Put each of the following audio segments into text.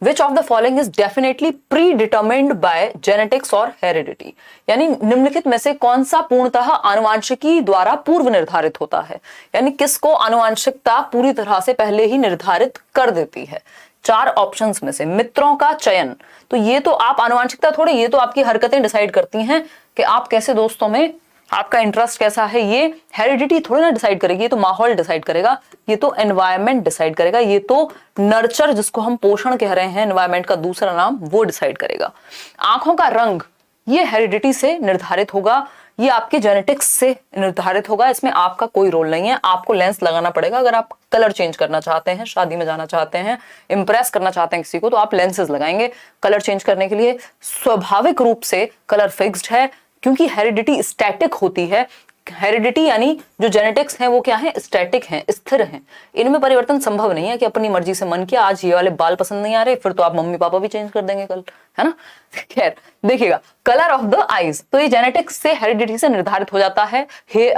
Which of the following is definitely predetermined by genetics और heredity, यानी निम्नलिखित में से कौन सा पूर्णतः आनुवांशिकी द्वारा पूर्व निर्धारित होता है, यानी किसको आनुवांशिकता पूरी तरह से पहले ही निर्धारित कर देती है। 4 ऑप्शंस में से मित्रों का चयन, तो ये तो आप आनुवांशिकता थोड़े, ये तो आपकी हरकतें डिसाइड करती हैं कि आप कैसे दोस्तों में आपका इंटरेस्ट कैसा है। ये हेरिडिटी थोड़ी ना डिसाइड करेगी, ये तो माहौल डिसाइड करेगा, ये तो एनवायरनमेंट डिसाइड करेगा, ये तो नर्चर जिसको हम पोषण कह रहे हैं एनवायरनमेंट का दूसरा नाम, वो डिसाइड करेगा। आंखों का रंग ये हेरिडिटी से निर्धारित होगा, ये आपके जेनेटिक्स से निर्धारित होगा, इसमें आपका कोई रोल नहीं है। आपको लेंस लगाना पड़ेगा, अगर आप कलर चेंज करना चाहते हैं, शादी में जाना चाहते हैं, इंप्रेस करना चाहते हैं किसी को, तो आप लेंसेज लगाएंगे कलर चेंज करने के लिए। स्वाभाविक रूप से कलर फिक्स्ड है, क्योंकि हेरिडिटी स्टैटिक होती है। हेरिडिटी यानी जो जेनेटिक्स हैं वो क्या है, स्टैटिक हैं, स्थिर हैं, इनमें परिवर्तन संभव नहीं है कि अपनी मर्जी से मन किया आज ये वाले बाल पसंद नहीं आ रहे, फिर तो आप मम्मी पापा भी चेंज कर देंगे कल, है ना। खैर देखिएगा, कलर ऑफ द आईज, तो ये जेनेटिक्स से हेरिडिटी से निर्धारित हो जाता है।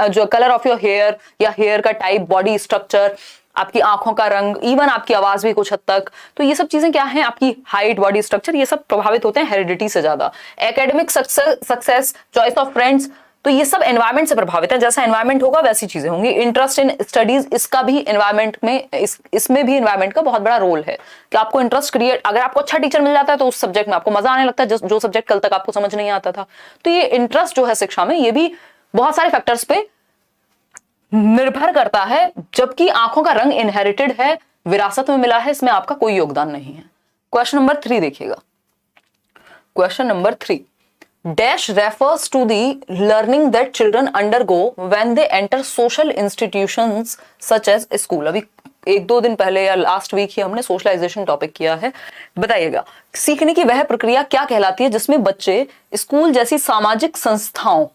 जो कलर ऑफ योर हेयर या हेयर का टाइप, बॉडी स्ट्रक्चर, आपकी आंखों का रंग, इवन आपकी आवाज भी कुछ हद तक, तो ये सब चीजें क्या हैं, आपकी हाइट, बॉडी स्ट्रक्चर, ये सब प्रभावित होते हैं हेरिडिटी से ज्यादा। Academic success, choice of friends, तो ये सब एनवायरनमेंट से प्रभावित है, जैसा एनवायरनमेंट होगा वैसी चीजें होंगी। इंटरेस्ट इन स्टडीज, इसका भी एनवायरनमेंट में इसमें भी एनवायरनमेंट का बहुत बड़ा रोल है कि आपको इंटरेस्ट क्रिएट, अगर आपको अच्छा टीचर मिल जाता है तो उस सब्जेक्ट में आपको मजा आने लगता है, जो सब्जेक्ट कल तक आपको समझ नहीं आता था। तो ये इंटरेस्ट जो है शिक्षा में, ये भी बहुत सारे फैक्टर्स पे निर्भर करता है। जबकि आंखों का रंग इनहेरिटेड है, विरासत में मिला है, इसमें आपका कोई योगदान नहीं है। क्वेश्चन नंबर 3 देखिएगा। Question number 3, dash refers to the learning that children undergo when they enter social institutions such as school. अभी 1-2 दिन पहले या लास्ट वीक ही हमने सोशलाइजेशन टॉपिक किया है। बताइएगा, सीखने की वह प्रक्रिया क्या कहलाती है जिसमें बच्चे स्कूल जैसी सामाजिक संस्थाओं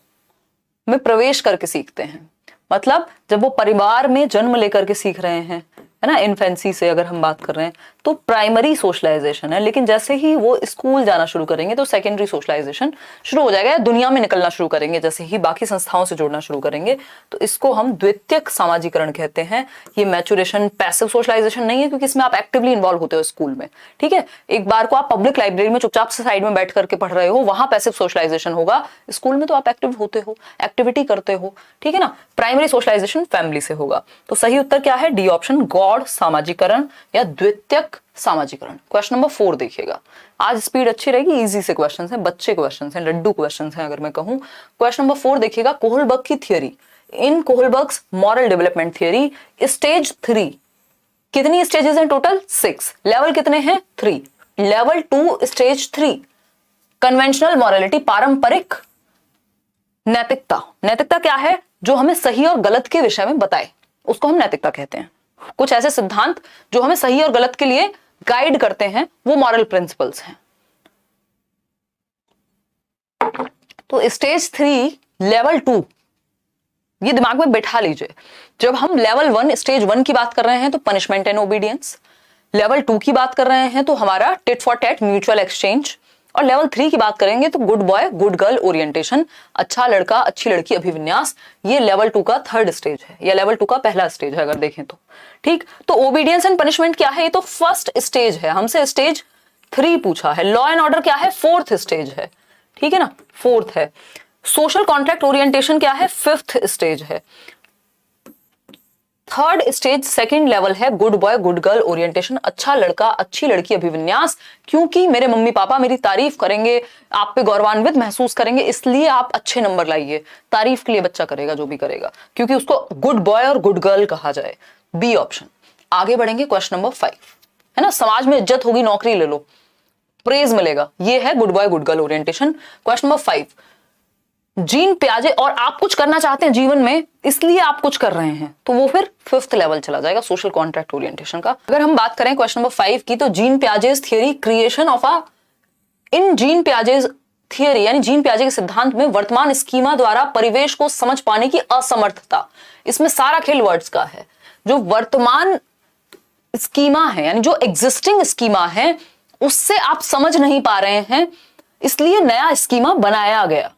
में प्रवेश करके सीखते हैं। मतलब जब वो परिवार में जन्म लेकर के सीख रहे हैं, है ना, इन्फेंसी से अगर हम बात कर रहे हैं तो प्राइमरी सोशलाइजेशन है, लेकिन जैसे ही वो स्कूल जाना शुरू करेंगे तो सेकेंडरी सोशलाइजेशन शुरू हो जाएगा, दुनिया में निकलना शुरू करेंगे, जैसे ही बाकी संस्थाओं से जुड़ना शुरू करेंगे तो इसको हम द्वितीयक सामाजिकरण कहते हैं। ये मैचुरेशन, पैसिव सोशलाइजेशन नहीं है, क्योंकि इसमें आप एक्टिवली इन्वॉल्व होते हो स्कूल में, ठीक है। एक बार को आप पब्लिक लाइब्रेरी में चुपचाप से साइड में बैठ करके पढ़ रहे हो, वहां पैसिव सोशलाइजेशन होगा, स्कूल में तो आप एक्टिव होते हो, एक्टिविटी करते हो, ठीक है ना। प्राइमरी सोशलाइजेशन फैमिली से होगा। तो सही उत्तर क्या है, डी ऑप्शन, गौड़ सामाजिकरण या द्वितीयक सामाजिकरण। क्वेश्चन नंबर 4 देखिएगा। आज स्पीड अच्छी रहेगी, इजी से क्वेश्चन हैं, बच्चे क्वेश्चन हैं, लड्डू क्वेश्चन हैं अगर मैं कहूं। क्वेश्चन नंबर 4 देखिएगा, कोहलबर्ग की थियरी, इन कोहलबर्ग्स मॉरल डेवलपमेंट थियरी स्टेज 3 कितनी स्टेजेस हैं टोटल, 6, लेवल कितने हैं, 3, लेवल 2 स्टेज 3 कन्वेंशनल मॉरलिटी, पारंपरिक नैतिकता। नैतिकता क्या है, जो हमें सही और गलत के विषय में बताए, उसको हम नैतिकता कहते हैं। कुछ ऐसे सिद्धांत जो हमें सही और गलत के लिए गाइड करते हैं, वो मॉरल प्रिंसिपल्स हैं। तो स्टेज 3 लेवल 2 ये दिमाग में बैठा लीजिए। जब हम लेवल 1 स्टेज 1 की बात कर रहे हैं तो पनिशमेंट एंड ओबीडियंस, लेवल 2 की बात कर रहे हैं तो हमारा tit for tat, mutual exchange, और लेवल 3 की बात करेंगे तो good boy good girl orientation, अच्छा लड़का अच्छी लड़की अभिविन्यास। ये लेवल 2 का 3rd स्टेज है, या लेवल 2 का पहला स्टेज है अगर देखें तो, ठीक। तो ओबीडियंस एंड पनिशमेंट क्या है, ये तो 1st स्टेज है, हमसे स्टेज 3 पूछा है। लॉ एंड ऑर्डर क्या है, 4th स्टेज है, ठीक है ना, 4th है। सोशल कॉन्ट्रैक्ट ओरिएंटेशन क्या है, 5th स्टेज है। 3rd स्टेज 2nd लेवल है, good boy good girl orientation, अच्छा लड़का अच्छी लड़की अभिविन्यास, क्योंकि मेरे मम्मी पापा मेरी तारीफ करेंगे, आप पे गौरवान्वित महसूस करेंगे, इसलिए आप अच्छे नंबर लाइए। तारीफ के लिए बच्चा करेगा जो भी करेगा, क्योंकि उसको गुड बॉय और गुड गर्ल कहा जाए। B option. आगे बढ़ेंगे, क्वेश्चन नंबर 5, है ना, समाज में इज्जत होगी, नौकरी ले लो, प्रेज मिलेगा, ये है good boy good girl orientation. Question number 5, Jean प्याजे और आप कुछ करना चाहते हैं जीवन में, इसलिए आप कुछ कर रहे हैं, तो वो फिर 5th लेवल चला जाएगा, सोशल कॉन्ट्रैक्ट ओरिएंटेशन का। अगर हम बात करें क्वेश्चन नंबर 5 की, तो Jean Piaget's theory creation of a, in Jean Piaget's theory यानी जीन प्याजे के सिद्धांत में वर्तमान स्कीमा द्वारा परिवेश को समझ पाने की असमर्थता, इसमें सारा खेल वर्ड्स का है। जो वर्तमान स्कीमा है यानी जो एग्जिस्टिंग स्कीमा है उससे आप समझ नहीं पा रहे हैं, इसलिए नया स्कीमा बनाया गया,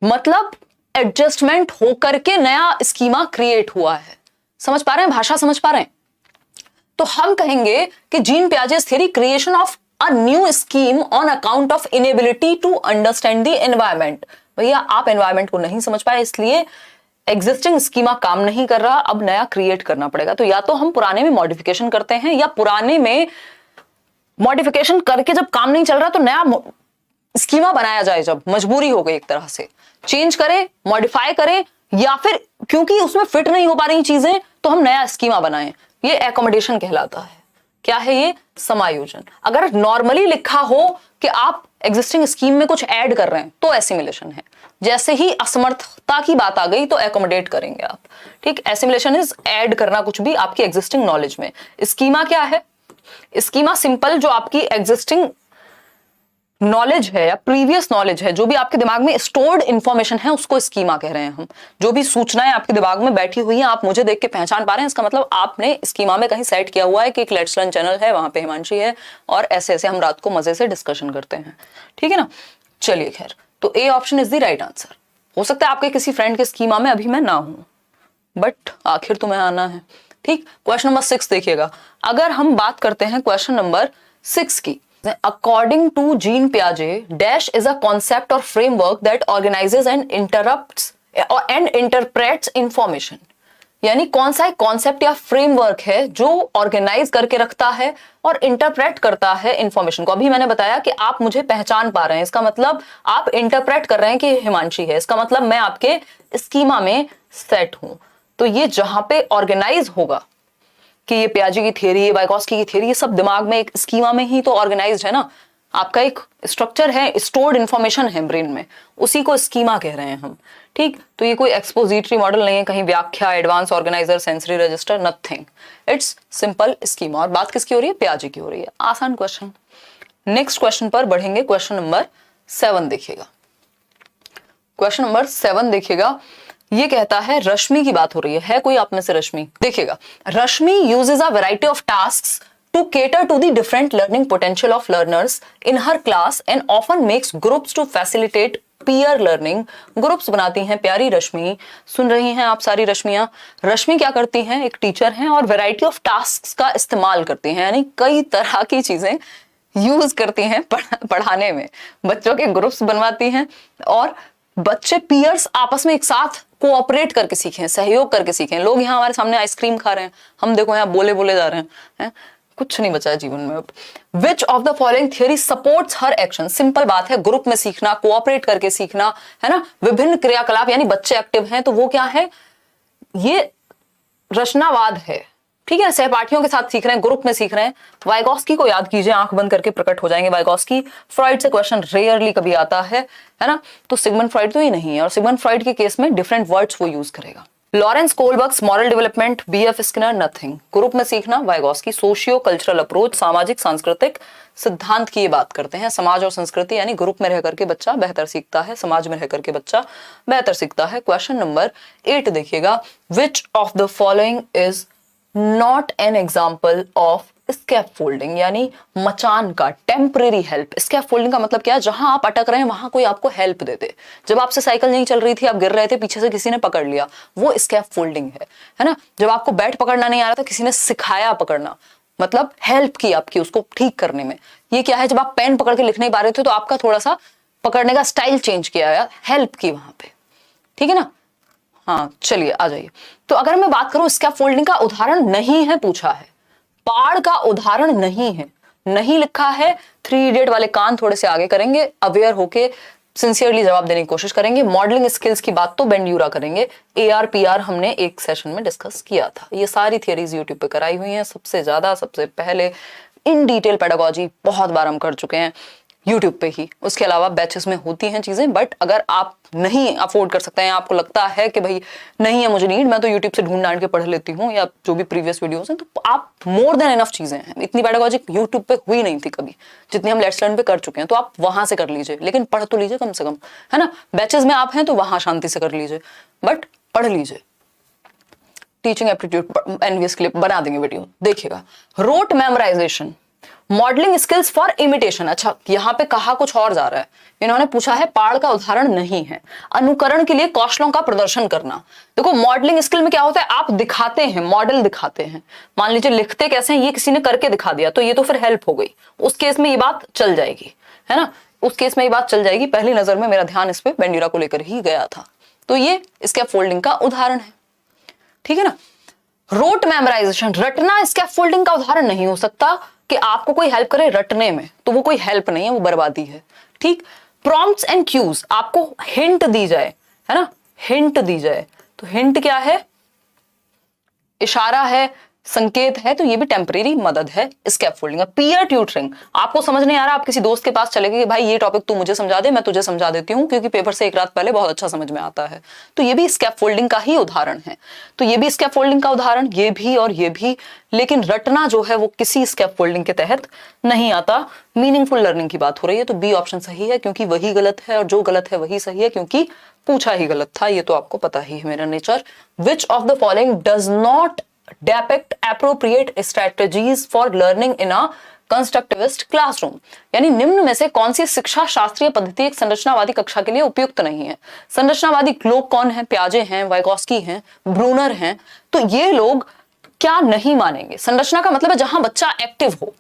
मतलब एडजस्टमेंट होकर के नया स्कीमा क्रिएट हुआ है। समझ पा रहे हैं, भाषा समझ पा रहे हैं। तो हम कहेंगे कि Jean Piaget's theory creation of a new scheme on account of inability to understand the environment. भैया आप एनवायरमेंट को नहीं समझ पाए, इसलिए एग्जिस्टिंग स्कीमा काम नहीं कर रहा, अब नया क्रिएट करना पड़ेगा। तो या तो हम पुराने में मॉडिफिकेशन करते हैं, या पुराने में मॉडिफिकेशन करके जब काम नहीं चल रहा तो नया स्कीमा बनाया जाए, जब मजबूरी हो गई एक तरह से, चेंज करें, मॉडिफाई करें, या फिर क्योंकि उसमें फिट नहीं हो पा रही चीजें तो हम नया स्कीमा बनाएं। ये एकोमोडेशन कहलाता है। क्या है ये? समायोजन। अगर नॉर्मली लिखा हो कि आप एग्जिस्टिंग स्कीम में कुछ ऐड कर रहे हैं तो एसिमिलेशन है। जैसे ही असमर्थता की बात आ गई तो एकोमोडेट करेंगे आप। ठीक, एसिमिलेशन इज ऐड करना कुछ भी आपकी एग्जिस्टिंग नॉलेज में। स्कीमा क्या है? स्कीमा सिंपल जो आपकी एग्जिस्टिंग नॉलेज है या प्रीवियस नॉलेज है, जो भी आपके दिमाग में स्टोर्ड इंफॉर्मेशन है, उसको स्कीमा कह रहे हैं हम। जो भी सूचनाएं आपके दिमाग में बैठी हुई हैं, आप मुझे देख के पहचान पा रहे हैं, इसका मतलब आपने स्कीमा में कहीं सेट किया हुआ है कि एक लेट्स लर्न चैनल है, वहां पे हिमांशी है और ऐसे ऐसे हम रात को मजे से डिस्कशन करते हैं। ठीक है ना? चलिए खैर, तो A option is the right answer. हो सकता है आपके किसी फ्रेंड के स्कीमा में अभी मैं ना हूं, बट आखिर तुम्हें आना है। ठीक, क्वेश्चन नंबर 6 देखिएगा। अगर हम बात करते हैं क्वेश्चन नंबर 6 की, according to Jean Piaget, dash is a concept or framework that organizes and interprets information। यानी कौन सा एक कॉन्सेप्ट या फ्रेमवर्क है जो ऑर्गेनाइज करके रखता है और इंटरप्रेट करता है इंफॉर्मेशन को। अभी मैंने बताया कि आप मुझे पहचान पा रहे हैं, इसका मतलब आप इंटरप्रेट कर रहे हैं कि हिमांशी है, इसका मतलब मैं आपके स्कीमा में सेट हूं। तो ये जहां पे ऑर्गेनाइज होगा कि ये पियाजे की थ्योरी, वाइगोस्की की थ्योरी, ये सब दिमाग में एक स्कीमा में ही तो ऑर्गेनाइज्ड है ना। आपका एक स्ट्रक्चर है, स्टोर्ड इंफॉर्मेशन है ब्रेन में, उसी को स्कीमा कह रहे हैं हम। ठीक, तो ये कोई एक्सपोजिटरी मॉडल नहीं है, कहीं व्याख्या, advance organiser, sensory register, nothing, it's simple schema. और बात किसकी हो रही है? पियाजे की हो रही है। आसान क्वेश्चन। नेक्स्ट क्वेश्चन पर बढ़ेंगे। क्वेश्चन नंबर 7 देखिएगा। क्वेश्चन नंबर 7 देखिएगा, ये कहता है, रश्मि की बात हो रही है कोई आप में से रश्मि? देखिएगा, Rashmi uses a variety of tasks to cater to the different learning potential of learners in her class and often makes groups to facilitate peer learning. Groups बनाती हैं प्यारी रश्मि। सुन रही हैं आप सारी रश्मियां? रश्मि क्या करती हैं? एक टीचर हैं और वैरायटी ऑफ टास्क्स का इस्तेमाल करती हैं, यानी कई तरह की चीजें यूज करती हैं पढ़ाने में। बच्चों के ग्रुप्स बनवाती हैं और बच्चे पीयर्स आपस में एक साथ कोऑपरेट करके सीखें, सहयोग करके सीखें। लोग यहाँ हमारे सामने आइसक्रीम खा रहे हैं, हम देखो यहाँ बोले बोले जा रहे हैं, कुछ नहीं बचा है जीवन में अब। विच of the following theory supports her action? Simple बात है, ग्रुप में सीखना, कोऑपरेट करके सीखना, है ना, विभिन्न क्रियाकलाप, यानी बच्चे एक्टिव हैं तो वो क्या है? ये रचनावाद है। ठीक है, सहपाठियों के साथ सीख रहे हैं, ग्रुप में सीख रहे हैं। वाइगोस्की को याद कीजिए, आंख बंद करके प्रकट हो जाएंगे वाइगोस्की। फ्रॉइड से क्वेश्चन रेयरली कभी आता है ना, तो सिगमंड फ्रॉइड तो ये नहीं है, और सिगमंड फ्रॉइड के केस में डिफरेंट वर्ड्स वो यूज करेगा। Lawrence Kohlberg's moral development, BF Skinner, nothing. Group में सीखना, वाइगोस्की। सोशियो कल्चरल अप्रोच, सामाजिक सांस्कृतिक सिद्धांत की ये बात करते हैं। समाज और संस्कृति, यानी ग्रुप में रह करके बच्चा बेहतर सीखता है, समाज में रह करके बच्चा बेहतर सीखता है। क्वेश्चन नंबर 8 देखिएगा, विच of the following is not an example of scaffolding, यानी मचान का टेम्परेरी हेल्प। स्कैफोल्डिंग का मतलब क्या है? जहां आप अटक रहे हैं वहां कोई आपको हेल्प दे दे। जब आपसे साइकिल नहीं चल रही थी, आप गिर रहे थे, पीछे से किसी ने पकड़ लिया, वो स्कैफोल्डिंग है ना। जब आपको बैट पकड़ना नहीं आ रहा था, किसी ने सिखाया पकड़ना, मतलब हेल्प की आपकी उसको ठीक करने में। ये क्या है? जब आप पेन पकड़ के लिख नहीं पा रहे थे तो आपका थोड़ा सा पकड़ने का स्टाइल चेंज किया, हेल्प की वहां पे। ठीक है ना? हाँ, चलिए आ जाइए। तो अगर मैं बात करूं, स्कैफोल्डिंग का उदाहरण नहीं है पूछा है, पाड़ का उदाहरण नहीं है, नहीं लिखा है। 3 इडियट वाले कान थोड़े से आगे करेंगे, अवेयर होके सिंसियरली जवाब देने की कोशिश करेंगे। मॉडलिंग स्किल्स की बात तो बेंड्यूरा करेंगे। AR PR हमने एक सेशन में डिस्कस किया था। ये सारी थियरीज यूट्यूब पे कराई हुई हैं, सबसे ज्यादा सबसे पहले इन डिटेल पेडागोजी बहुत बार हम कर चुके हैं यूट्यूब पे ही। उसके अलावा बैचेस में होती हैं चीजें, बट अगर आप नहीं अफोर्ड कर सकते हैं, आपको लगता है कि भाई नहीं है मुझे नीड, मैं तो यूट्यूब से ढूंढ ढांड के पढ़ लेती हूँ, या जो भी प्रीवियस वीडियोस हैं, तो आप मोर देन इनफ चीजें हैं। इतनी पेडागोजी यूट्यूब पे हुई नहीं थी कभी जितनी हम लेट्स लर्न पे कर चुके हैं, तो आप वहां से कर लीजिए, लेकिन पढ़ तो लीजिए कम से कम, है ना। बैचेस में आप हैं तो वहां शांति से कर लीजिए, बट पढ़ लीजिए। टीचिंग एप्टीट्यूड एनवीएस के लिए बना देंगे वीडियो, देखिएगा। Rote memorization, modelling skills for imitation, अच्छा यहाँ पे कहा कुछ और जा रहा है, इन्होंने पूछा है पाड़ का उदाहरण नहीं है, अनुकरण के लिए कौशलों का प्रदर्शन करना। देखो मॉडलिंग स्किल में क्या होता है, आप दिखाते हैं, मॉडल दिखाते हैं, मान लीजिए लिखते कैसे हैं ये किसी ने करके दिखा दिया तो ये तो फिर हेल्प हो गई, उस केस में ये बात चल जाएगी, है ना, उस केस में ये बात चल जाएगी। पहली नजर में मेरा ध्यान इस पे बेंड्यूरा को लेकर ही गया था, तो ये स्कैफोल्डिंग का उदाहरण है, ठीक है ना। रोट मेमोराइजेशन, रटना स्कैफोल्डिंग का उदाहरण नहीं हो सकता कि आपको कोई हेल्प करे रटने में, तो वो कोई हेल्प नहीं है, वो बर्बादी है, ठीक। प्रॉम्प्ट्स एंड क्यूज, आपको हिंट दी जाए, है ना, हिंट दी जाए, तो हिंट क्या है, इशारा है, संकेत है, तो ये भी टेम्परेरी मदद है स्कैफोल्डिंग। पीयर ट्यूटरिंग, आपको समझ नहीं आ रहा, आप किसी दोस्त के पास चले गए कि भाई ये टॉपिक तू मुझे समझा दे, मैं तुझे समझा देती हूँ क्योंकि पेपर से एक रात पहले बहुत अच्छा समझ में आता है, तो ये भी स्कैफोल्डिंग का ही उदाहरण है। तो ये भी स्कैफोल्डिंग का उदाहरण, ये भी और ये भी, लेकिन रटना जो है वो किसी स्कैफोल्डिंग के तहत नहीं आता। मीनिंगफुल लर्निंग की बात हो रही है, तो बी ऑप्शन सही है क्योंकि वही गलत है, और जो गलत है वही सही है क्योंकि पूछा ही गलत था, ये तो आपको पता ही है मेरा nature. Which of the following does not depict appropriate strategies for learning in a constructivist classroom, यानी निम्न में से कौन सी शिक्षा शास्त्रीय पद्धति एक संरचनावादी कक्षा के लिए उपयुक्त नहीं है। संरचनावादी लोग कौन है, प्याजे हैं, वाइगोस्की हैं, ब्रूनर हैं, तो ये लोग क्या नहीं मानेंगे। संरचना का मतलब है जहां बच्चा एक्टिव हो,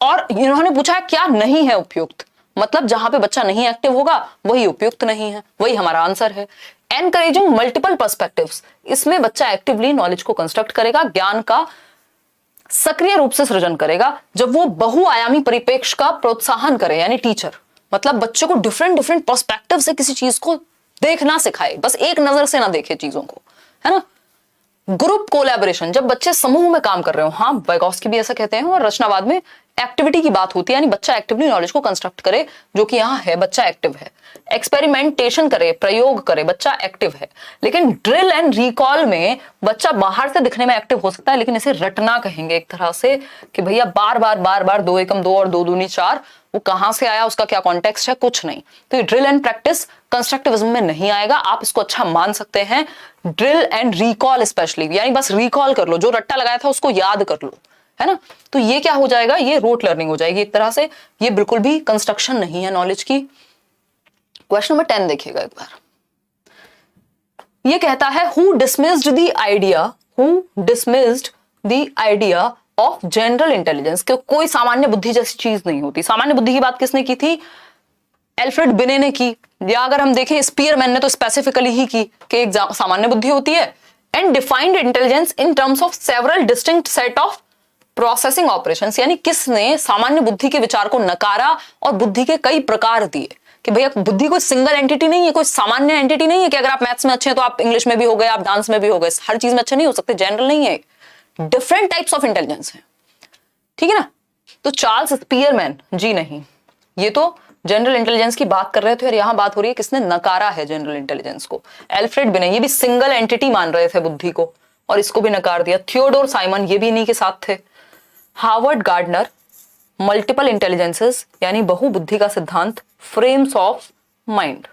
और इन्होंने पूछा है क्या नहीं है उपयुक्त, मतलब जहां पे बच्चा नहीं एक्टिव होगा वही उपयुक्त नहीं है, वही हमारा आंसर है। एनकरेजिंग मल्टीपल पर्सपेक्टिव्स, इसमें बच्चा एक्टिवली नॉलेज को कंस्ट्रक्ट करेगा, ज्ञान का सक्रिय रूप से सृजन करेगा जब वो बहुआयामी परिप्रेक्ष्य का प्रोत्साहन करे, यानी टीचर मतलब बच्चे को डिफरेंट डिफरेंट पर्सपेक्टिव से किसी चीज को देखना सिखाए, बस एक नजर से ना देखे चीजों को, है ना। ग्रुप कोलैबोरेशन, जब बच्चे समूह में काम कर रहे हो, हाँ वाइगोस्की भी ऐसा कहते हैं, और रचनावाद में एक्टिविटी की बात होती है, यानी बच्चा एक्टिवली नॉलेज को कंस्ट्रक्ट करे, जो कि यहाँ है, बच्चा एक्टिव है। एक्सपेरिमेंटेशन करे, प्रयोग करे, बच्चा एक्टिव है। लेकिन ड्रिल एंड रिकॉल में बच्चा बाहर से दिखने में एक्टिव हो सकता है, लेकिन इसे रटना कहेंगे एक तरह से कि भैया बार बार 2 एकम 2 और 2 दूनी 4, वो कहां से आया, उसका क्या कॉन्टेक्स्ट है, कुछ नहीं। तो ये ड्रिल एंड प्रैक्टिस कंस्ट्रक्टिविज्म में नहीं आएगा, आप इसको अच्छा मान सकते हैं। ड्रिल एंड रिकॉल स्पेशली, यानी बस रिकॉल कर लो, जो रट्टा लगाया था उसको याद कर लो, है ना। तो ये क्या हो जाएगा, ये रोट लर्निंग हो जाएगी एक तरह से, ये बिल्कुल भी कंस्ट्रक्शन नहीं है नॉलेज की। क्वेश्चन नंबर 10 देखिएगा एक बार, ये कहता है who dismissed the idea of general intelligence, कि कोई सामान्य बुद्धि जैसी चीज नहीं होती। सामान्य बुद्धि की बात किसने की थी, एल्फ्रेड बिने ने की, या अगर हम देखें स्पीयरमैन ने तो स्पेसिफिकली ही की कि एक सामान्य बुद्धि होती है। And defined intelligence in terms of several distinct set of processing operations, यानी किसने सामान्य बुद्धि के विचार को नकारा और बुद्धि के कई प्रकार दिए, कि भैया बुद्धि कोई सिंगल एंटिटी नहीं है, कोई सामान्य एंटिटी नहीं है कि अगर आप मैथ्स में अच्छे हैं तो आप इंग्लिश में भी हो गए, आप डांस में भी हो गए, हर चीज में अच्छे नहीं हो सकते, जनरल नहीं है, डिफरेंट टाइप्स ऑफ इंटेलिजेंस है, ठीक है ना। तो चार्ल्स स्पीयरमैन जी नहीं, ये तो जनरल इंटेलिजेंस की बात कर रहे थे, और यहां बात हो रही है किसने नकारा है जनरल इंटेलिजेंस को, एल्फ्रेड बिने, ये भी सिंगल एंटिटी मान रहे थे बुद्धि को और इसको भी नकार दिया। थियोडोर साइमन, ये भी इन्हीं के साथ थे। हार्वर्ड गार्डनर, मल्टीपल इंटेलिजेंसेस यानी बहुबुद्धि का सिद्धांत, फ्रेम्स ऑफ माइंड,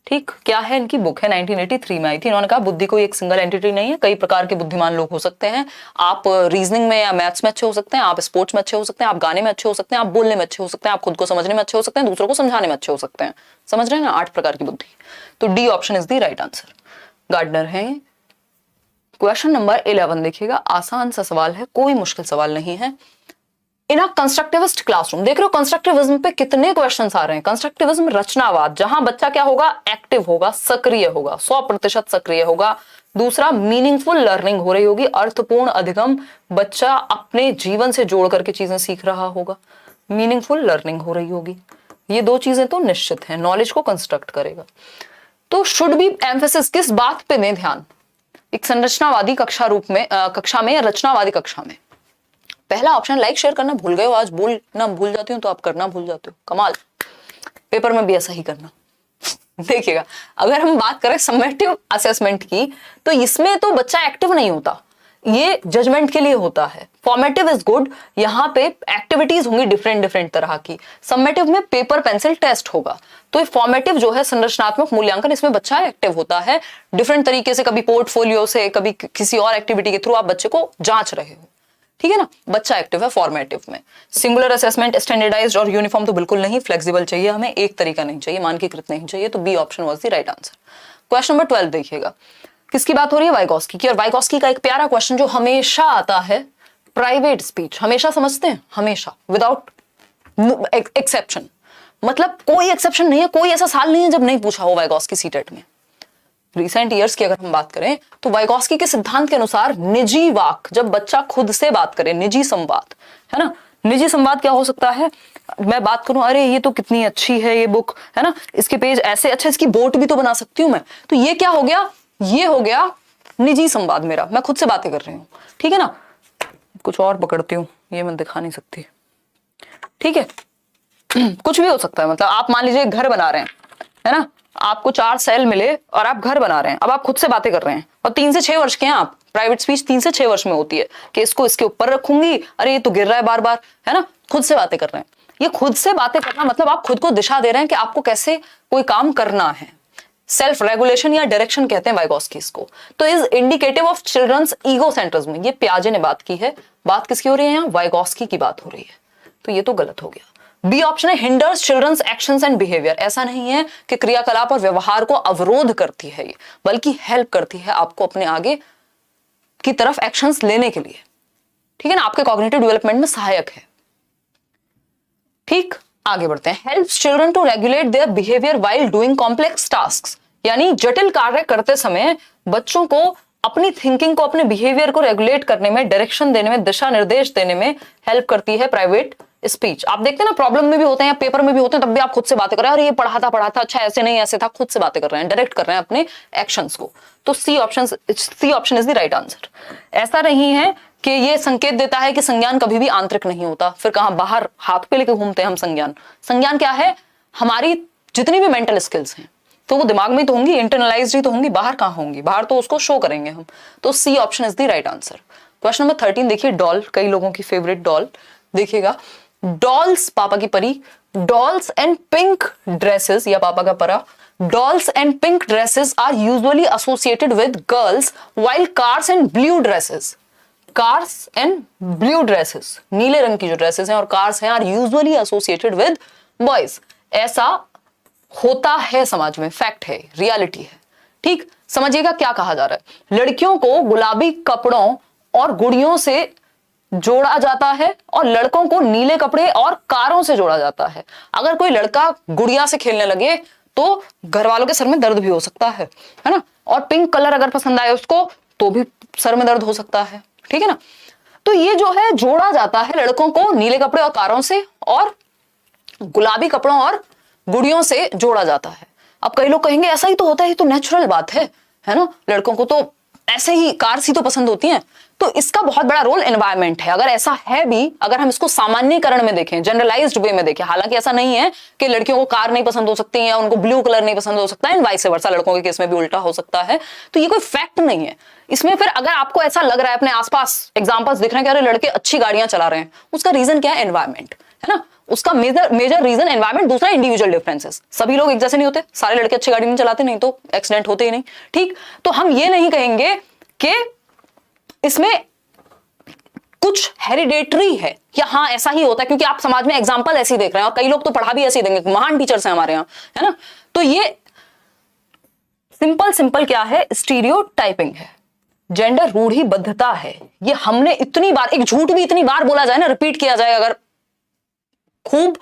ठीक, क्या है, इनकी बुक है, 1983 में आई थी। इन्होंने कहा बुद्धि कोई एक सिंगल एंटिटी नहीं है, कई प्रकार के बुद्धिमान लोग हो सकते हैं। आप रीजनिंग में या मैथ्स में अच्छे हो सकते हैं, आप स्पोर्ट्स में अच्छे हो सकते हैं, आप गाने में अच्छे हो सकते हैं, आप बोलने में अच्छे हो सकते हैं, आप खुद को समझने में अच्छे हो सकते हैं, दूसरों को समझाने में अच्छे हो सकते हैं, समझ रहे हैं ना, 8 प्रकार की बुद्धि। तो D option is the right answer, Gardner है। क्वेश्चन नंबर 11 देखिएगा, आसान सा सवाल है, कोई मुश्किल सवाल नहीं है। इन अ कंस्ट्रक्टिविस्ट क्लासरूम, देख रहे हो कंस्ट्रक्टिविज्म पे कितने क्वेश्चंस आ रहे हैं। कंस्ट्रक्टिविज्म रचनावाद, जहां बच्चा क्या होगा, एक्टिव होगा, सक्रिय होगा, 100% सक्रिय होगा। दूसरा मीनिंगफुल लर्निंग हो रही होगी, अर्थपूर्ण अधिगम, बच्चा अपने जीवन से जोड़ करके चीजें सीख रहा होगा, मीनिंगफुल लर्निंग हो रही होगी। ये 2 चीजें तो निश्चित हैं, नॉलेज को कंस्ट्रक्ट करेगा। तो शुड बी एम्फेसिस, किस बात पे दें ध्यान एक संरचनावादी कक्षा में या रचनावादी कक्षा में। पहला ऑप्शन, लाइक शेयर करना भूल गए हो, आज बोलना भूल जाती हूँ तो आप करना भूल जाते हो, कमाल, पेपर में भी ऐसा ही करना। देखिएगा, अगर हम बात करें समेटिव असेसमेंट की, तो इसमें तो बच्चा एक्टिव नहीं होता, ये जजमेंट के लिए होता है। फॉर्मेटिव इज गुड, यहाँ पे एक्टिविटीज होंगी डिफरेंट तरह की। समेटिव में पेपर पेंसिल टेस्ट होगा, तो ये फॉर्मेटिव जो है संरचनात्मक मूल्यांकन, इसमें बच्चा एक्टिव होता है डिफरेंट तरीके से, कभी पोर्टफोलियो से, कभी किसी और एक्टिविटी के थ्रू आप बच्चे को जांच रहे हो, ठीक है ना। बच्चा एक्टिव है फॉर्मेटिव में। सिंगुलर असेसमेंट स्टैंडर्डाइज्ड और यूनिफॉर्म तो बिल्कुल नहीं, फ्लेक्सिबल चाहिए हमें, एक तरीका नहीं चाहिए, मानकीकृत नहीं चाहिए। तो B option was the right answer. Question number 12 देखिएगा, किसकी बात हो रही है, वाइगॉस्की की। और वाइगॉस्की का एक प्यारा क्वेश्चन जो हमेशा आता है, प्राइवेट स्पीच, हमेशा समझते हैं, हमेशा विदाउट एक्सेप्शन, मतलब कोई एक्सेप्शन नहीं है, कोई ऐसा साल नहीं है जब नहीं पूछा हो वाइगॉस्की सीटेट में। रिसेंट ईयर्स की अगर हम बात करें तो वाइगॉस्की के सिद्धांत के अनुसार निजी वाक, जब बच्चा खुद से बात करे, निजी संवाद, है ना। निजी संवाद क्या हो सकता है, मैं बात करूं, अरे ये तो कितनी अच्छी है ये बुक, है ना, इसके पेज ऐसे, अच्छा इसकी बोट भी तो बना सकती हूं मैं। तो ये क्या हो गया, ये हो गया निजी संवाद मेरा, मैं खुद से बातें कर रही हूँ, ठीक है ना। कुछ और पकड़ती हूँ, ये मैं दिखा नहीं सकती, ठीक है। कुछ भी हो सकता है, मतलब आप मान लीजिए घर बना रहे हैं, है ना, आपको 4 सेल मिले और आप घर बना रहे हैं, अब आप खुद से बातें कर रहे हैं और 3 से 6 वर्ष के हैं आप। प्राइवेट स्पीच 3 से 6 वर्ष में होती है कि इसको इसके ऊपर रखूंगी, अरे ये तो गिर रहा है बार बार, है ना, खुद से बातें कर रहे हैं। ये खुद से बातें करना मतलब आप खुद को दिशा दे रहे हैं कि आपको कैसे कोई काम करना है। सेल्फ रेगुलेशन या डायरेक्शन कहते हैं वाइगॉस्की इसको। तो is indicative of children's egocentrism, ये पियाजे ने बात की है। बात किसकी हो रही है यहाँ, वाइगॉस्की की बात हो रही है। तो ये तो गलत हो गया। बी ऑप्शन है hinders children's actions and behaviour. ऐसा नहीं है कि क्रियाकलाप और व्यवहार को अवरोध करती है ये, बल्कि हेल्प करती है आपको अपने आगे की तरफ एक्शंस लेने के लिए, ठीक है ना, आपके कॉग्निटिव डेवलपमेंट में सहायक है। ठीक, आगे बढ़ते हैं। Helps children to regulate their behaviour while doing complex tasks, यानी जटिल कार्य करते समय बच्चों को अपनी थिंकिंग को, अपने बिहेवियर को रेगुलेट करने में, डायरेक्शन देने में, दिशा निर्देश देने में हेल्प करती है प्राइवेट स्पीच। आप देखते हैं ना, प्रॉब्लम में भी होते हैं या पेपर में भी होते हैं, तब भी आप खुद से बातें कर रहे हैं, और ये पढ़ा था, अच्छा ऐसे नहीं ऐसे था, खुद से बातें कर रहे हैं, डायरेक्ट कर रहे हैं अपने एक्शंस को। तो C option is the right answer. ऐसा नहीं है कि ये संकेत देता है कि संज्ञान कभी भी आंतरिक नहीं होता, फिर कहां बाहर हाथ पे लेके घूमते हैं हम संज्ञान। संज्ञान क्या है, हमारी जितनी भी मेंटल स्किल्स हैं तो वो दिमाग में तो होंगी, इंटरनलाइज्ड ही तो होंगी, बाहर कहां होंगी, बाहर तो उसको शो करेंगे हम। तो C option is the right answer. Question number 13 देखिए, डॉल, कई लोगों की फेवरेट डॉल। देखिएगा, डॉल्स, पापा की परी, डॉल्स एंड पिंक ड्रेसेस या पापा का परा, dolls and pink dresses are usually associated with girls while cars and blue dresses, cars and blue dresses, नीले रंग की जो ड्रेसेस हैं और कार्स हैं, are usually associated with boys. ऐसा होता है समाज में, फैक्ट है, रियलिटी है। ठीक, समझिएगा क्या कहा जा रहा है। लड़कियों को गुलाबी कपड़ों और गुड़ियों से जोड़ा जाता है और लड़कों को नीले कपड़े और कारों से जोड़ा जाता है। अगर कोई लड़का गुड़िया से खेलने लगे तो घर वालों के सर में दर्द भी हो सकता है ना, और पिंक कलर अगर पसंद आए उसको तो भी सर में दर्द हो सकता है, ठीक है ना। तो ये जो है जोड़ा जाता है लड़कों को नीले कपड़े और कारों से, और गुलाबी कपड़ों और गुड़ियों से जोड़ा जाता है। अब कई लोग कहेंगे ऐसा ही तो होता है, तो नेचुरल बात है ना, लड़कों को तो ऐसे ही कार्स ही तो पसंद होती हैं। तो इसका बहुत बड़ा रोल एनवायरनमेंट है। अगर ऐसा है भी, अगर हम इसको सामान्यकरण में देखें, जनरलाइज्ड वे में देखें, हालांकि ऐसा नहीं है कि लड़कियों को कार नहीं पसंद हो सकती है या उनको ब्लू कलर नहीं पसंद हो सकता है, वाइस वर्सा, लड़कों के केस में भी उल्टा हो सकता है। तो ये कोई फैक्ट नहीं है इसमें। फिर अगर आपको ऐसा लग रहा है, अपने आसपास एग्जांपल्स दिख रहे हैं कि अरे लड़के अच्छी गाड़ियां चला रहे हैं, उसका रीजन क्या है, एनवायरनमेंट, है ना, उसका मेजर रीजन एनवायरनमेंट। दूसरा इंडिविजुअल डिफरेंसेस, सभी लोग एक जैसे नहीं होते, सारे लड़के अच्छी गाड़ी नहीं चलाते, नहीं तो एक्सीडेंट होते ही नहीं। ठीक, तो हम ये नहीं कहेंगे कि इसमें कुछ हेरिडेटरी है या हाँ ऐसा ही होता है, क्योंकि आप समाज में एग्जांपल ऐसे ही देख रहे हैं और कई लोग तो पढ़ा भी ऐसे ही देंगे, महान टीचर्स हैं हमारे यहाँ, है ना। तो ये सिंपल क्या है, स्टीरियोटाइपिंग है, जेंडर रूढ़िबद्धता है। ये हमने इतनी बार, एक झूठ भी इतनी बार बोला जाए ना, रिपीट किया जाए अगर खूब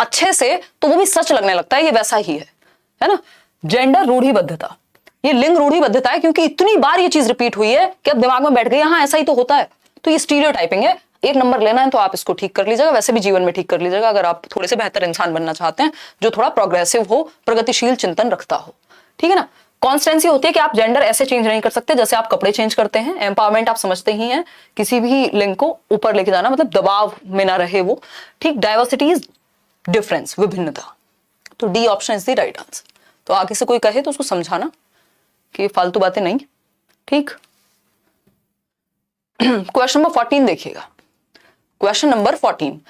अच्छे से, तो वो भी सच लगने लगता है, ये वैसा ही है ना। जेंडर रूढ़िबद्धता, ये लिंग रूढ़िबद्धता है, क्योंकि इतनी बार ये चीज रिपीट हुई है कि अब दिमाग में बैठ गई, हाँ ऐसा ही तो होता है। तो ये स्टीरियोटाइपिंग है। 1 नंबर लेना है तो आप इसको ठीक कर लीजिएगा, वैसे भी जीवन में ठीक कर लीजिएगा अगर आप थोड़े से बेहतर इंसान बनना चाहते हैं, जो थोड़ा प्रोग्रेसिव हो, प्रगतिशील चिंतन रखता हो, ठीक है ना। कॉन्स्टेंसी होती है कि आप जेंडर ऐसे चेंज नहीं कर सकते जैसे आप कपड़े चेंज करते हैं। एम्पावरमेंट आप समझते ही हैं, किसी भी लिंग को ऊपर लेके जाना, मतलब दबाव में ना रहे वो, ठीक। डाइवर्सिटी इज डिफरेंस, विभिन्नता। तो D option is the right answer. तो आगे से कोई कहे तो उसको समझाना कि फालतू बातें नहीं, ठीक। क्वेश्चन नंबर 14 देखिएगा, क्वेश्चन नंबर 14,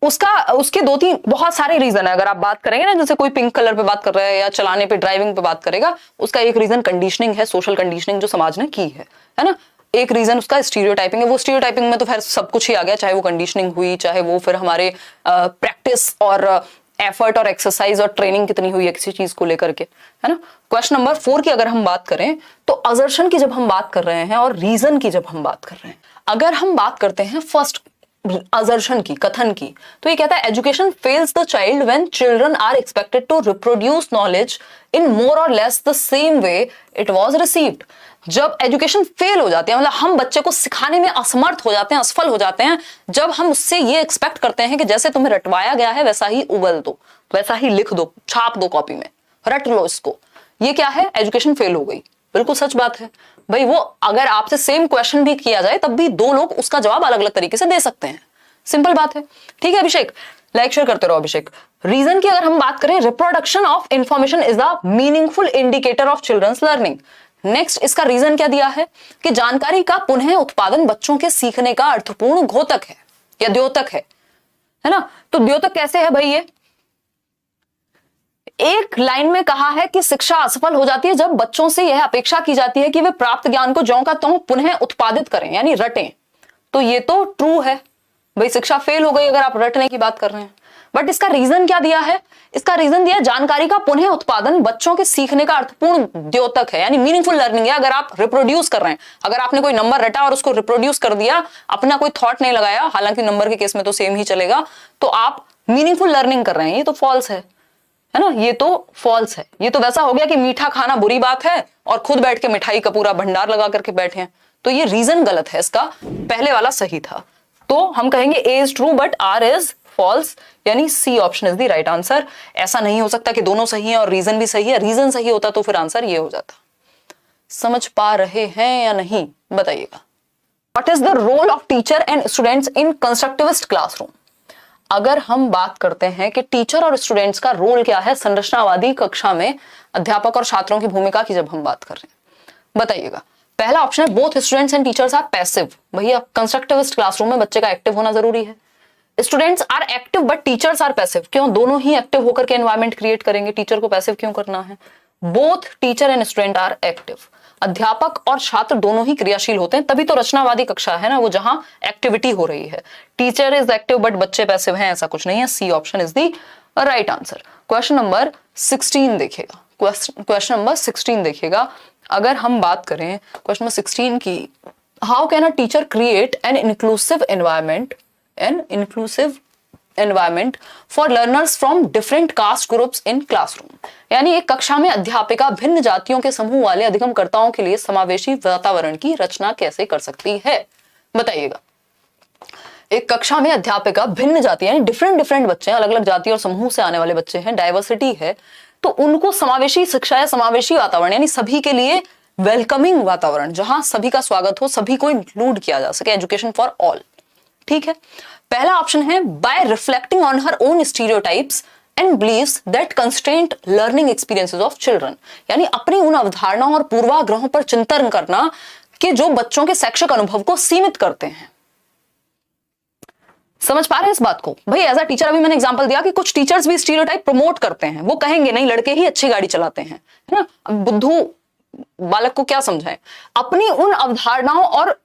उसके 2-3 बहुत सारे रीजन है। अगर आप बात करेंगे ना, जैसे कोई पिंक कलर पे बात कर रहा है या चलाने पे, ड्राइविंग पे बात करेगा, उसका एक रीजन कंडीशनिंग है, सोशल कंडीशनिंग जो समाज ने की है ना। एक रीजन उसका स्टीरियोटाइपिंग है। वो स्टीरियोटाइपिंग में तो फिर सब कुछ ही आ गया, चाहे वो कंडीशनिंग हुई, चाहे वो फिर हमारे प्रैक्टिस और एफर्ट और एक्सरसाइज और ट्रेनिंग कितनी हुई है किसी चीज को लेकर के, है ना। क्वेश्चन नंबर 4 की अगर हम बात करें तो असर्शन की जब हम बात कर रहे हैं और रीजन की जब हम बात कर रहे हैं, अगर हम बात करते हैं फर्स्ट असर्शन की, कथन की, तो ये कहता है education fails the child when children are expected to reproduce knowledge in more or less the same way it was received. जब एजुकेशन फेल हो जाती है, मतलब हम बच्चे को सिखाने में असमर्थ हो जाते हैं, असफल हो जाते हैं, जब हम उससे ये एक्सपेक्ट करते हैं कि जैसे तुम्हें रटवाया गया है वैसा ही उगल दो, वैसा ही लिख दो, छाप दो कॉपी में, रट लो इसको, ये क्या है, एजुकेशन फेल हो गई। बिल्कुल सच बात है भाई। वो अगर आपसे सेम क्वेश्चन भी किया जाए तब भी दो लोग उसका जवाब अलग अलग तरीके से दे सकते हैं, सिंपल बात है। ठीक है अभिषेक, लाइक शेयर करते रहो अभिषेक। रीजन की अगर हम बात करें, reproduction of information is the meaningful indicator of children's learning. Next इसका रीजन क्या दिया है कि जानकारी का पुनः उत्पादन बच्चों के सीखने का अर्थपूर्ण घोतक है या द्योतक है ना। तो द्योतक कैसे है भाई, ये एक लाइन में कहा है कि शिक्षा असफल हो जाती है जब बच्चों से यह अपेक्षा की जाती है कि वे प्राप्त ज्ञान को ज्यों का त्यों पुनः उत्पादित करें, यानी रटें। तो ये तो ट्रू है भाई, शिक्षा फेल हो गई अगर आप रटने की बात कर रहे हैं। बट इसका रीजन क्या दिया है, इसका रीजन दिया जानकारी का पुनः उत्पादन बच्चों के सीखने का अर्थपूर्ण द्योतक है, यानी मीनिंगफुल लर्निंग है। अगर आप रिप्रोड्यूस कर रहे हैं, अगर आपने कोई नंबर रटा और उसको रिप्रोड्यूस कर दिया, अपना कोई थॉट नहीं लगाया, हालांकि नंबर के केस में तो सेम ही चलेगा, तो आप मीनिंगफुल लर्निंग कर रहे हैं, ये तो फॉल्स है ना। ये तो फॉल्स है। ये तो वैसा हो गया कि मीठा खाना बुरी बात है और खुद बैठ के मिठाई का पूरा भंडार लगा करके बैठे हैं। तो ये रीजन गलत है, इसका पहले वाला सही था। तो हम कहेंगे A is true but R is false, यानी C option is the right answer. ऐसा नहीं हो सकता कि दोनों सही है और रीजन भी सही है। रीजन सही होता तो फिर आंसर ये हो जाता। समझ पा रहे हैं या नहीं बताइएगा। What is the role of teacher and students in constructivist classroom. अगर हम बात करते हैं कि टीचर और स्टूडेंट्स का रोल क्या है संरचनावादी कक्षा में अध्यापक और छात्रों की भूमिका की जब हम बात कर रहे हैं, बताइएगा। पहला ऑप्शन है both students and teachers are passive. भैया कंस्ट्रक्टिविस्ट क्लासरूम में बच्चे का एक्टिव होना जरूरी है। Students are active but teachers are passive. क्यों, दोनों ही एक्टिव होकर के एनवायरमेंट क्रिएट करेंगे, टीचर को पैसिव क्यों करना है। Both teacher and student are active. अध्यापक और छात्र दोनों ही क्रियाशील होते हैं, तभी तो रचनावादी कक्षा है ना, वो जहां एक्टिविटी हो रही है। टीचर इज एक्टिव बट बच्चे पैसिव हैं, ऐसा कुछ नहीं है। C option is the right answer. Question number 16 देखिएगा। क्वेश्चन नंबर 16 देखिएगा। अगर हम बात करें क्वेश्चन नंबर 16 की, how can a teacher create an inclusive environment for learners from different caste groups in classroom. यानी एक कक्षा में अध्यापिका भिन्न जातियों के समूह वाले अधिगमकर्ताओं के लिए समावेशी वातावरण की रचना कैसे कर सकती है, बताइएगा। एक कक्षा में अध्यापिका भिन्न जाति, यानी डिफरेंट बच्चे हैं, अलग अलग जाति और समूह से आने वाले बच्चे हैं, डाइवर्सिटी है, तो उनको समावेशी शिक्षा या समावेशी वातावरण, यानी सभी के लिए वेलकमिंग वातावरण, जहां सभी का स्वागत हो, सभी को इंक्लूड किया जा सके, एजुकेशन फॉर ऑल। ठीक है, पहला ऑप्शन है by reflecting on her own stereotypes and beliefs that constraint learning experiences of children. यानी अपनी उन अवधारणाओं और पूर्वाग्रहों पर चिंतन करना कि जो बच्चों के शैक्षिक अनुभव को सीमित करते हैं। समझ पा रहे हैं इस बात को भाई। एज अ टीचर अभी मैंने एग्जांपल दिया कि कुछ टीचर्स भी स्टीरियोटाइप प्रमोट करते हैं। वो कहेंगे नहीं लड़के ही अच्छी गाड़ी चलाते हैं, है ना। बुद्धू बालक को क्या समझाएं, अपनी उन अवधारणाओं और,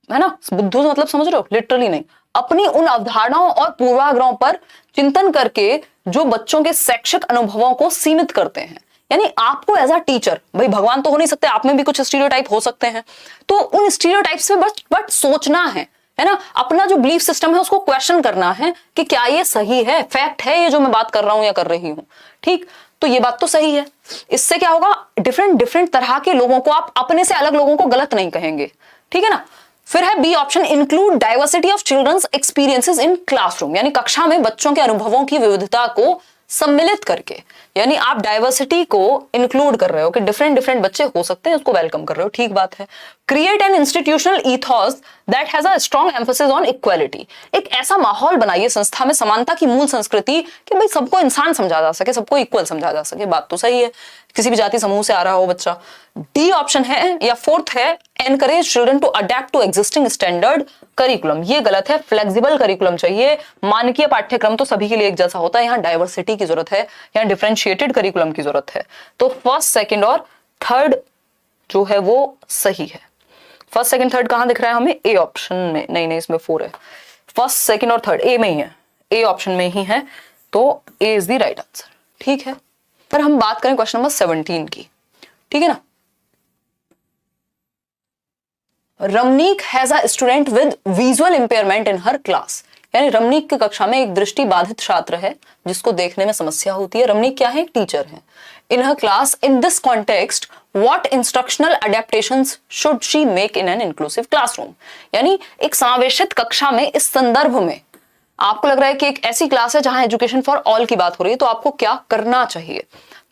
है ना, बुद्धू मतलब समझ रहे हो, लिटरली नहीं, अपनी उन अवधारणाओं और पूर्वाग्रहों पर चिंतन करके जो बच्चों के शैक्षिक अनुभवों को सीमित करते हैं। यानी आपको एज अ टीचर, भाई भगवान तो हो नहीं सकते, आप में भी कुछ स्टीरियोटाइप हो सकते हैं, तो उन स्टीरियोटाइप्स पे बट सोचना है ना। अपना जो बिलीफ सिस्टम है उसको क्वेश्चन करना है कि क्या ये सही है, फैक्ट है ये जो मैं बात कर रहा हूं या कर रही हूं। ठीक, तो ये बात तो सही है। इससे क्या होगा, डिफरेंट तरह के लोगों को, आप अपने से अलग लोगों को गलत नहीं कहेंगे। ठीक है ना। फिर है B option, include diversity of children's experiences in classroom. यानी कक्षा में बच्चों के अनुभवों की विविधता को सम्मिलित करके, यानी आप डाइवर्सिटी को इंक्लूड कर रहे हो कि डिफरेंट बच्चे हो सकते हैं, उसको वेलकम कर रहे हो, ठीक बात है। Create an institutional ईथॉस that has a strong emphasis on equality. एक ऐसा माहौल बनाइए संस्था में समानता की मूल संस्कृति कि भाई सबको इंसान समझा जा सके, सबको इक्वल समझा जा सके। बात तो सही है, किसी भी जाति समूह से आ रहा हो बच्चा। डी ऑप्शन है या फोर्थ है, encourage children to adapt to existing standard curriculum. ये गलत है, फ्लेक्सिबल करिकुलम चाहिए। मानकीय पाठ्यक्रम तो सभी के लिए एक जैसा होता है, यहाँ डाइवर्सिटी की जरूरत है, यहाँ डिफरेंशिएटेड करिकुलम की जरूरत है। तो फर्स्ट, सेकंड और थर्ड जो है वो सही है। फर्स्ट सेकंड थर्ड कहां दिख रहा है हमें? ए ऑप्शन में। नहीं, इसमें 4 है। फर्स्ट सेकंड और थर्ड ए में ही है, ए ऑप्शन में ही है, तो ए इज द राइट आंसर। ठीक है, पर हम बात करें क्वेश्चन नंबर 17 की। ठीक है ना। Ramnik has a student with visual impairment in her class, यानी रमनीक की कक्षा में एक दृष्टि बाधित छात्र है जिसको देखने में समस्या होती है। रमनीक क्या है? एक टीचर है। In her class, in this context, what instructional adaptations should she make in an inclusive classroom, यानी एक समावेशित कक्षा में इस संदर्भ में आपको लग रहा है कि एक ऐसी क्लास है जहां एजुकेशन फॉर ऑल की बात हो रही है, तो आपको क्या करना चाहिए?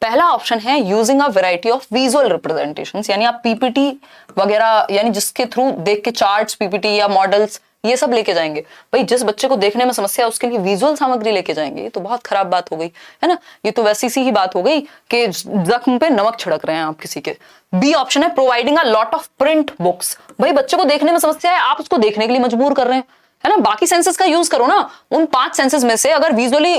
पहला ऑप्शन है using a variety of visual representations, यानी आप पीपीटी वगैरह, यानी जिसके थ्रू देख के चार्ट्स, पीपीटी या मॉडल्स ये सब लेके जाएंगे। भाई जिस बच्चे को देखने में समस्या है उसके लिए विजुअल सामग्री लेके जाएंगे, ये तो बहुत खराब बात हो गई है ना। ये तो वैसी सी ही बात हो गई कि जख्म पे नमक छिड़क रहे हैं आप किसी के। बी ऑप्शन है providing a lot of print books, भाई बच्चे को देखने में समस्या है, आप उसको देखने के लिए मजबूर कर रहे हैं, है ना। बाकी सेंसेस का यूज करो ना। उन 5 सेंसेस में से अगर विजुअली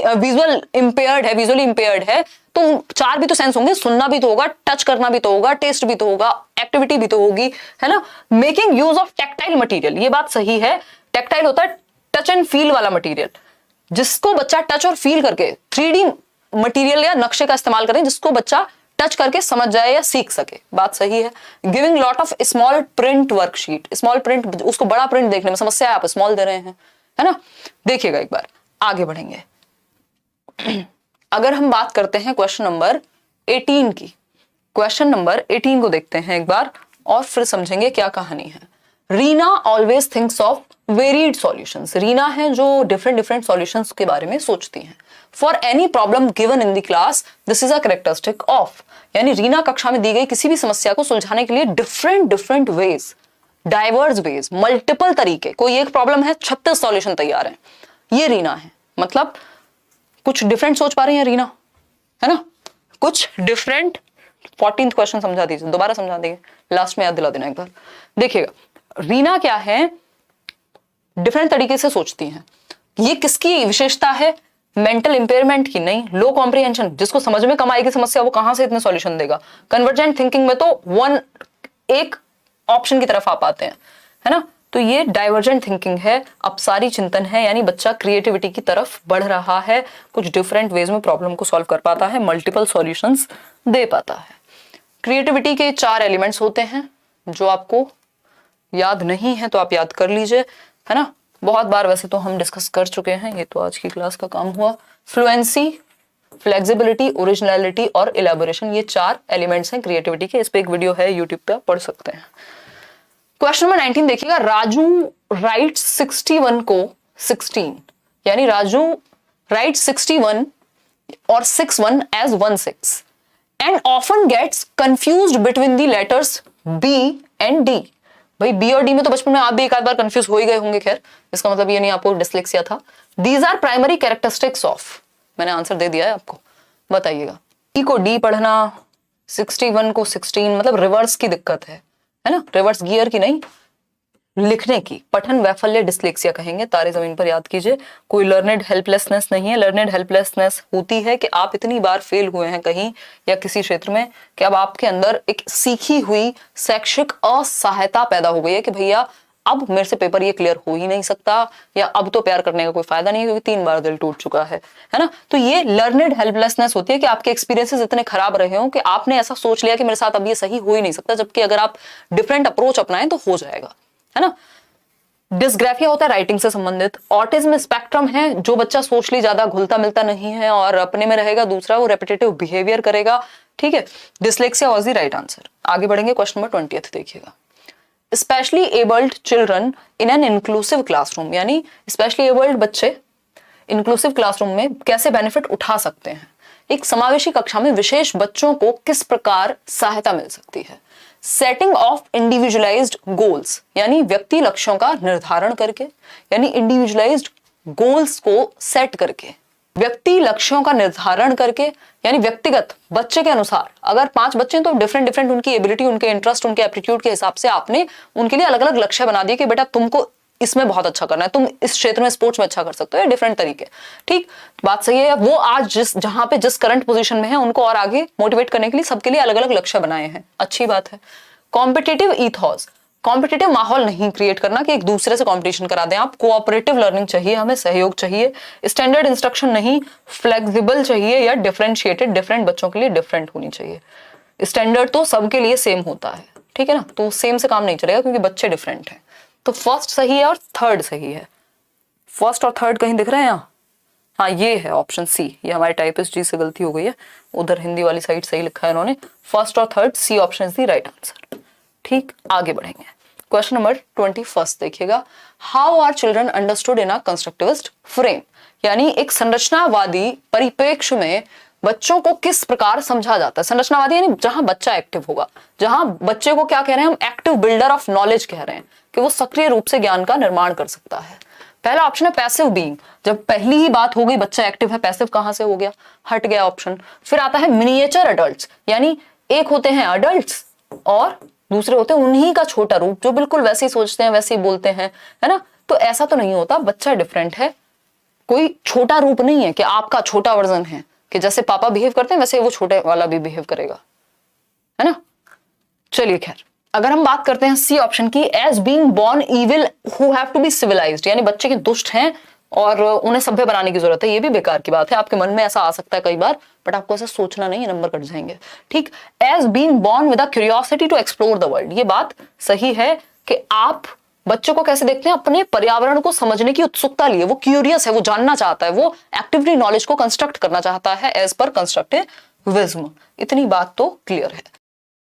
इंपेयर्ड है तो 4 भी तो सेंस होंगे, सुनना भी तो होगा, टच करना भी तो होगा, टेस्ट भी तो होगा, एक्टिविटी भी तो होगी, है ना। Making use of tactile material, ये बात सही है। टेक्टाइल होता है टच एंड फील वाला मटेरियल, जिसको बच्चा टच और फील करके 3D मटेरियल या नक्शे का इस्तेमाल करें, जिसको बच्चा टच करके समझ जाए या सीख सके, बात सही है। Giving lot of small print worksheet, small print, उसको बड़ा प्रिंट देखने में समस्या है, आप स्मॉल दे रहे हैं, है ना। देखिएगा एक बार आगे बढ़ेंगे। अगर हम बात करते हैं क्वेश्चन नंबर 18 की, क्वेश्चन नंबर 18 को देखते हैं एक बार और फिर समझेंगे क्या कहानी है। Reena always thinks of varied solutions, Reena है जो डिफरेंट सॉल्यूशंस के बारे में सोचती हैं। For any problem given in the class this is a characteristic of, यानी रीना कक्षा में दी गई किसी भी समस्या को सुलझाने के लिए different ways, diverse ways, multiple तरीके, कोई एक प्रॉब्लम है 36 सॉल्यूशन तैयार है, ये रीना है। मतलब कुछ डिफरेंट सोच पा रही है रीना, है ना, कुछ डिफरेंट। 14th क्वेश्चन समझा दीजिए, दोबारा समझा देंगे, लास्ट में याद दिला देना एक बार। देखिएगा रीना क्या है, डिफरेंट तरीके से सोचती हैं। ये किसकी विशेषता है? मेंटल इंपेयरमेंट की नहीं, लो कॉम्प्रिहेंशन, जिसको समझ में कम आएगी समस्या वो कहां से इतने सॉल्यूशन देगा। कन्वर्जेंट थिंकिंग में तो एक ऑप्शन की तरफ आप आते हैं, है ना। तो ये डाइवर्जेंट थिंकिंग है, अपसारी चिंतन है, यानी बच्चा क्रिएटिविटी की तरफ बढ़ रहा है, कुछ डिफरेंट वेज में प्रॉब्लम को सॉल्व कर पाता है, मल्टीपल सॉल्यूशंस दे पाता है। क्रिएटिविटी के 4 एलिमेंट्स होते हैं, जो आपको याद नहीं है तो आप याद कर लीजिए, है ना। बहुत बार वैसे तो हम डिस्कस कर चुके हैं, ये तो आज की क्लास का काम हुआ। फ्लुएंसी, फ्लेक्सिबिलिटी, ओरिजिनलिटी और इलेबोरेशन, ये 4 एलिमेंट्स हैं क्रिएटिविटी के। इस पे एक वीडियो है यूट्यूब पे, आप पढ़ सकते हैं। क्वेश्चन नंबर 19 देखिएगा। राजू राइट्स 61 को 16, यानी राजू राइट्स 61 और 61 as 16 and often gets confused between the letters B and D. भाई बी और डी में तो बचपन में आप भी एक आध बार कंफ्यूज हो ही गए होंगे, खैर इसका मतलब ये नहीं आपको डिस्लेक्सिया था। These are primary characteristics of, मैंने आंसर दे दिया है आपको, बताइएगा। ई को डी पढ़ना, 61 को 16, मतलब रिवर्स की दिक्कत है ना, रिवर्स गियर की नहीं, लिखने की। पठन वैफल्य डिस्लेक्सिया कहेंगे, तारे जमीन पर याद कीजिए। कोई लर्नेड हेल्पलेसनेस नहीं है। लर्नेड हेल्पलेसनेस होती है कि आप इतनी बार फेल हुए हैं कहीं या किसी क्षेत्र में कि अब आपके अंदर एक सीखी हुई शैक्षिक असहायता पैदा हो गई है कि भैया अब मेरे से पेपर ये क्लियर हो ही नहीं सकता, या अब तो प्यार करने का कोई फायदा नहीं है क्योंकि 3 बार दिल टूट चुका है ना। तो ये लर्नेड हेल्पलेसनेस होती है कि आपके एक्सपीरियंसेस इतने खराब रहे हो कि आपने ऐसा सोच लिया कि मेरे साथ अब ये सही हो ही नहीं सकता, जबकि अगर आप डिफरेंट अप्रोच अपनाएं तो हो जाएगा, है ना। डिस्ग्राफिया होता है राइटिंग से संबंधित। ऑटिज्म स्पेक्ट्रम है, जो बच्चा सोशली ज्यादा घुलता मिलता नहीं है और अपने में रहेगा, दूसरा वो रेपिटेटिव बिहेवियर करेगा, ठीक है। Dyslexia was the right answer. आगे बढ़ेंगे, क्वेश्चन नंबर 20 देखिएगा। Specially abled children in an inclusive classroom, यानी स्पेशली एबल्ड बच्चे इंक्लूसिव क्लासरूम में कैसे बेनिफिट उठा सकते हैं। एक समावेशी कक्षा में विशेष बच्चों को किस प्रकार सहायता मिल सकती है। सेटिंग ऑफ इंडिविजुअलाइज्ड गोल्स, यानी व्यक्ति लक्ष्यों का निर्धारण करके, यानी इंडिविजुअलाइज्ड गोल्स को सेट करके, व्यक्ति लक्ष्यों का निर्धारण करके, यानी व्यक्तिगत बच्चे के अनुसार। अगर 5 बच्चे हैं तो डिफरेंट उनकी एबिलिटी, उनके इंटरेस्ट, उनके एप्टीट्यूड के हिसाब से आपने उनके लिए अलग अलग लक्ष्य बना दिए कि बेटा तुमको इसमें बहुत अच्छा करना है, तुम इस क्षेत्र में स्पोर्ट्स में अच्छा कर सकते हो, डिफरेंट तरीके, ठीक, बात सही है। वो आज जहां पे जिस करंट पोजीशन में है उनको और आगे मोटिवेट करने के लिए सबके लिए अलग अलग लक्ष्य बनाए हैं, अच्छी बात है। कॉम्पिटिटिव ईथॉस, कॉम्पिटिटिव माहौल नहीं क्रिएट करना कि एक दूसरे से कॉम्पिटिशन करा दें आप। कोऑपरेटिव लर्निंग चाहिए, हमें सहयोग चाहिए। स्टैंडर्ड इंस्ट्रक्शन नहीं, फ्लेक्सिबल चाहिए या डिफरेंशिएटेड, डिफरेंट बच्चों के लिए डिफरेंट होनी चाहिए। स्टैंडर्ड तो सबके लिए सेम होता है, ठीक है ना, तो सेम से काम नहीं चलेगा क्योंकि बच्चे डिफरेंट हैं। तो फर्स्ट सही है और थर्ड सही है। फर्स्ट और थर्ड कहीं दिख रहे हैं यहाँ? हाँ, ये है ऑप्शन सी। ये हमारे टाइपिस्ट जी से गलती हो गई है, उधर हिंदी वाली साइड सही लिखा है इन्होंने। फर्स्ट और third, C option is the right answer. ठीक, आगे बढ़ेंगे। क्वेश्चन नंबर 21 देखिएगा। How are children understood in a constructivist frame, यानी एक संरचनावादी परिप्रेक्ष्य में बच्चों को किस प्रकार समझा जाता है। संरचनावादी यानी जहां बच्चा एक्टिव होगा, जहां बच्चे को क्या कह रहे हैं हम, एक्टिव बिल्डर ऑफ नॉलेज कह रहे हैं कि वो सक्रिय रूप से ज्ञान का निर्माण कर सकता है। पहला ऑप्शन है पैसिव बीइंग, जब पहली ही बात हो गई बच्चा एक्टिव है, पैसिव कहां से हो गया, हट गया ऑप्शन। फिर आता है मिनिएचर अडल्ट्स, यानी एक होते हैं अडल्ट्स और दूसरे होते हैं उन्हीं का छोटा रूप, जो बिल्कुल वैसे ही सोचते हैं, वैसे ही बोलते हैं, है ना। तो ऐसा तो नहीं होता, बच्चा डिफरेंट है, कोई छोटा रूप नहीं है कि आपका छोटा वर्जन है कि जैसे पापा बिहेव करते हैं वैसे वो छोटे वाला भी बिहेव करेगा, है ना। चलिए खैर, अगर हम बात करते हैं सी ऑप्शन की, as being born evil who have to be civilised, यानी बच्चे के दुष्ट हैं और उन्हें सभ्य बनाने की जरूरत है। ये भी बेकार की बात है, आपके मन में ऐसा आ सकता है कई बार, बट आपको ऐसा सोचना नहीं है, नंबर कट जाएंगे। ठीक, as being born with a curiosity to explore the world, ये बात सही है कि आप बच्चों को कैसे देखते हैं, अपने पर्यावरण को समझने की उत्सुकता लिए, वो क्यूरियस है, वो जानना चाहता है, वो एक्टिवली नॉलेज को कंस्ट्रक्ट करना चाहता है एज पर कंस्ट्रक्टिविज्म। इतनी बात तो क्लियर है।